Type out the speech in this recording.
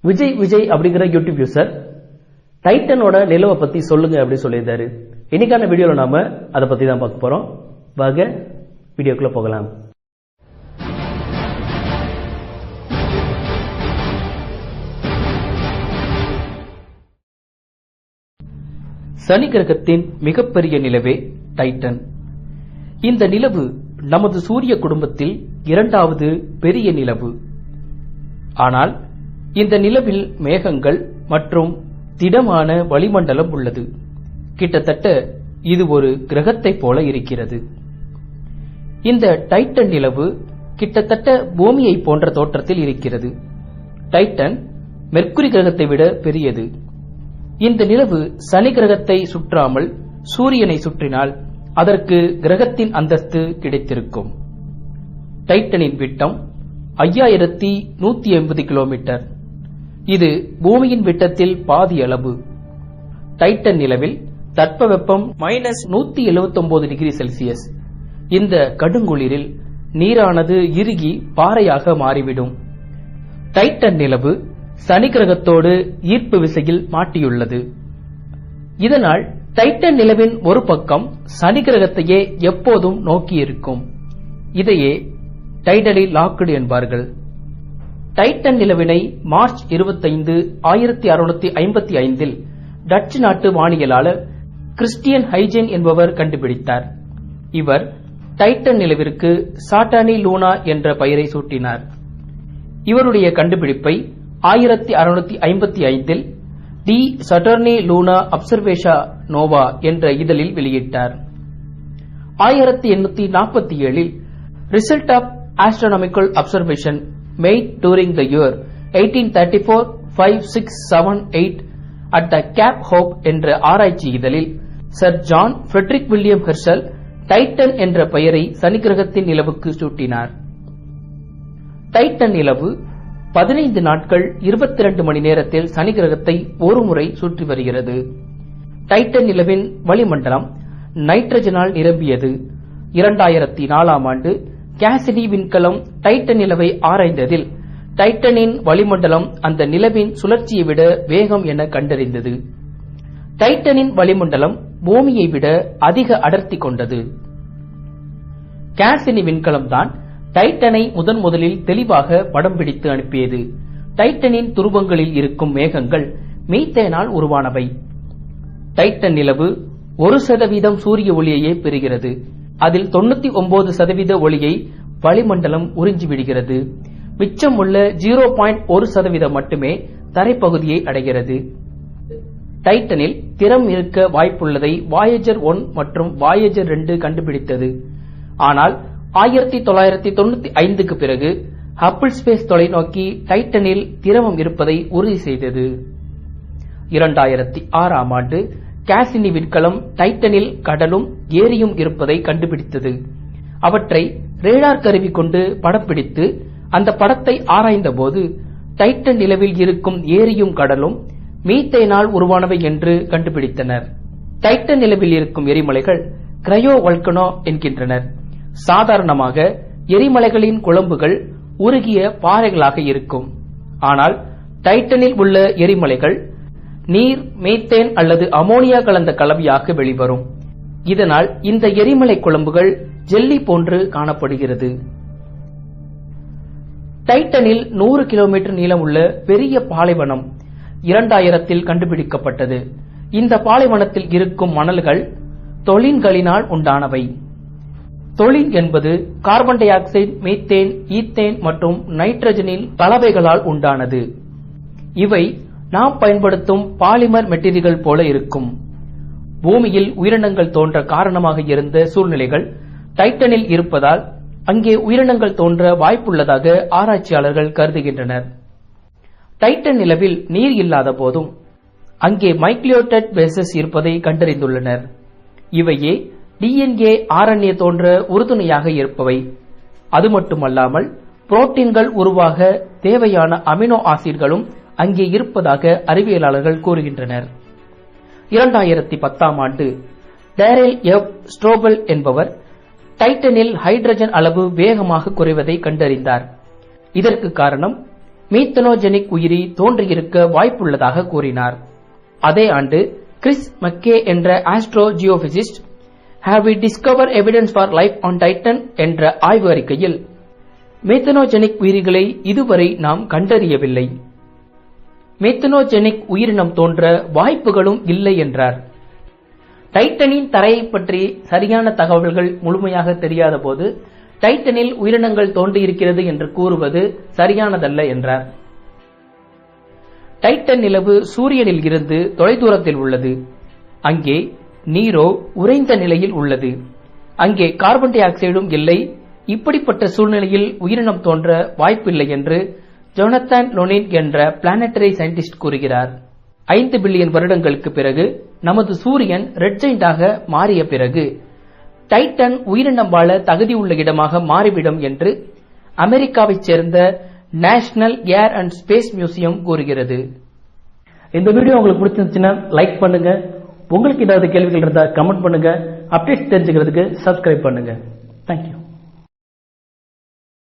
விஜய் அப்படிங்கிற YouTube user டைட்டனோட நிலவை பத்தி சொல்லுங்க அப்படி சொல்லியிருந்தாரு. இன்னைக்கான வீடியோல நாம அதை பத்தி தான் பார்க்க போறோம். வாங்க வீடியோக்குள்ள போகலாம். சனி கிரகத்தின் மிகப்பெரிய நிலவே டைட்டன். இந்த நிலவு நமது சூரிய குடும்பத்தில் இரண்டாவது பெரிய நிலவு. ஆனால் இந்த நிலவில் மேகங்கள் மற்றும் திடமான வளிமண்டலம் உள்ளது. கிட்டத்தட்ட இது ஒரு கிரகத்தை போல இருக்கிறது. இந்த டைட்டன் நிலவு கிட்டத்தட்ட பூமியை போன்ற தோற்றத்தில் இருக்கிறது. டைட்டன் மெர்க்குரி கிரகத்தை விட பெரியது. இந்த நிலவு சனி கிரகத்தை சுற்றாமல் சூரியனை சுற்றினால் அதற்கு கிரகத்தின் அந்தஸ்து கிடைத்திருக்கும். டைட்டனின் விட்டம் 5180 கிலோமீட்டர். இது பூமியின் விட்டத்தில் பாதி அளவு. டைட்டன் நிலவில் தட்பவெப்பம் -179 டிகிரி செல்சியஸ். இந்த கடுங்குளிரில் நீரானது இறுகி பாறையாக மாறிவிடும். டைட்டன் நிலவு சனி கிரகத்தோடு ஈர்ப்பு விசையில் மாட்டியுள்ளது. இதனால் டைட்டன் நிலவின் ஒரு பக்கம் சனி கிரகத்தையே எப்போதும் நோக்கி இருக்கும். இதையே டைடலி லாக்டு என்பார்கள். டைட்டன் நிலவினை மார்ச் 25, 1655 டச்சு நாட்டு வானியலாளர் கிறிஸ்டியன் ஹைஜென் என்பவர் கண்டுபிடித்தார். இவர் டைட்டன் நிலவிற்கு சாட்டானி லூனா என்ற பெயரை சூட்டினார். இவருடைய கண்டுபிடிப்பை 1655 தி சட்டர்னி லூனா அப்சர்வேஷா நோவா என்ற இதழில் வெளியிட்டார். 1847 result of astronomical observation made during the year 1834, 5, 6, 7, 8 at the Cape Hope என்ற ஆராய்ச்சி இதழில் Sir John Frederick William Herschel Titan என்ற பெயரை சனி கிரகத்தின் நிலவுக்கு சூட்டினார். டைட்டன் நிலவு 15 நாட்கள் 22 மணி நேரத்தில் சனி கிரகத்தை ஒரு முறை சுற்றி வருகிறது. டைட்டன் நிலவின் வளிமண்டலம் நைட்ரஜனால் நிரம்பியது. 2004 ஆண்டு கேசிடி விண்கலம் டைட்டன் நிலவை ஆராய்ந்ததில் டைட்டனின் வளிமண்டலம் அந்த நிலவின் சுழற்சியை விட வேகம் என கண்டறிந்தது. டைட்டனின் வளிமண்டலம் பூமியை விட அதிக அடர்த்தி கொண்டது. கேசினி விண்கலம் தான் டைட்டனை முதலில் தெளிவாக படம் பிடித்து அனுப்பியது. டைட்டனின் துருவங்களில் இருக்கும் மேகங்கள் மீத்தேனால் உருவானவை. டைட்டன் நிலவு 1% சூரிய ஒளியையே பெறுகிறது. அதில் 99% ஒளியை வளிமண்டலம் உறிஞ்சிவிடுகிறது. மிச்சம் உள்ள 0.1% மட்டுமே தரைப்பகுதியை அடைகிறது. டைட்டனில் திறம் இருக்க வாய்ப்புள்ளதை வாயேஜர் 1 மற்றும் வாயேஜர் 2 கண்டுபிடித்தது. ஆனால் 1995க்கு பிறகு ஹப்பிள் ஸ்பேஸ் தொலைநோக்கி டைட்டனில் திரவம் இருப்பதை உறுதி செய்தது. 2006 ஆண்டு கேசினி விண்கலம் டைட்டனில் கடலும் ஏரியும் இருப்பதை கண்டுபிடித்தது. அவற்றை ரேடார் கருவி கொண்டு படப்பிடித்து அந்த படத்தை ஆராய்ந்த போது டைட்டன் நிலவில் இருக்கும் ஏரியும் கடலும் மீத்தேனால் உருவானவை என்று கண்டுபிடித்தனர். டைட்டன் நிலவில் இருக்கும் எரிமலைகள் கிரையோ வல்கனோ என்கின்றனர். சாதாரணமாக எரிமலைகளின் குழம்புகள் உருகிய பாறைகளாக இருக்கும். ஆனால் டைட்டனில் உள்ள எரிமலைகள் நீர், மீத்தேன் அல்லது அமோனியா கலந்த கலவையாக வெளிவரும். இதனால் இந்த எரிமலை குழம்புகள் ஜெல்லி போன்று காணப்படுகிறது. டைட்டனில் 100 கிலோமீட்டர் நீளம் உள்ள பெரிய பாலைவனம் 2000 கண்டுபிடிக்கப்பட்டது. இந்த பாலைவனத்தில் இருக்கும் மணல்கள் தொழின்களினால் உண்டானவை. தொழின் என்பது carbon di oxide, methane, ethane மற்றும் நைட்ரஜனின் கலவைகளால் உண்டானது. இவை நாம் பயன்படுத்தும் பாலிமர் மெட்டீரியல்கள் போல இருக்கும். பூமியில் உயிரினங்கள் தோன்ற காரணமாக இருந்த சூழ்நிலைகள் டைட்டனில் இருப்பதால் அங்கே உயிரினங்கள் தோன்ற வாய்ப்புள்ளதாக ஆராய்ச்சியாளர்கள் கருதுகின்றனர். டைட்டன் நிலவில் நீர் இல்லாத போதும் அங்கே மைக்ரோடட் பேசஸ் இருப்பதை கண்டறிந்துள்ளனர். இவையே DNA, RNA தோன்ற உறுதுணையாக இருப்பவை. அது மட்டுமல்லாமல் புரோட்டீன்கள் உருவாக தேவையான அமினோ ஆசிட்களும் அங்கே இருப்பதாக அறிவியலாளர்கள் கூறுகின்றனர். 2010 ஆண்டு டேரல் எஃப் ஸ்ட்ரோபல் என்பவர் டைட்டனில் ஹைட்ரஜன் அளவு வேகமாக குறைவதை கண்டறிந்தார். இதற்கு காரணம் மீத்தனோஜெனிக் உயிரி தோன்றியிருக்க வாய்ப்புள்ளதாக கூறினார். அதே ஆண்டு கிறிஸ் மக்கே என்ற astro ஜியோபிசிஸ்ட் "Have we discovered evidence for life on Titan" என்ற ஆய்வு அறிக்கையில் மீத்தனோஜெனிக் உயிரிகளை இதுவரை நாம் கண்டறியவில்லை, மீத்தனோஜெனிக் உயிரினம் தோன்ற வாய்ப்புகளும் இல்லை என்றார். டைட்டனின் தரையை பற்றி சரியான தகவல்கள் முழுமையாக தெரியாத போது டைட்டனில் உயிரினங்கள் தோன்றியிருக்கிறது என்று கூறுவது சரியானதல்ல என்றார். டைட்டன் நிலவு சூரியனில் இருந்து தொலைதூரத்தில் உள்ளது. அங்கே நீரோ உறைந்த நிலையில் உள்ளது. அங்கே கார்பன் டை ஆக்சைடும் இல்லை. இப்படிப்பட்ட சூழ்நிலையில் உயிரினம் தோன்ற வாய்ப்பில்லை என்று ஜோனத்தன் லொனின் என்ற பிளானட்டரி சயின்டிஸ்ட் கூறுகிறார். 5 பில்லியன் வருடங்களுக்கு பிறகு நமது சூரியன் ரெட் ஜெயிண்டாக மாறிய பிறகு டைட்டன் உயிரினம் வாழ தகுதியுள்ள இடமாக மாறிவிடும் என்று அமெரிக்காவைச் சேர்ந்த national air and space museum கூறுகிறது. இந்த வீடியோ உங்களுக்கு பிடிச்சிருந்துச்சுன்னா லைக் பண்ணுங்க. உங்களுக்கு ஏதாவது கேள்விகள் இருந்தா கமெண்ட் பண்ணுங்க. அப்டேட்ஸ் தெரிஞ்சுக்கிறதுக்கு சப்ஸ்கிரைப் பண்ணுங்க. தேங்க்யூ.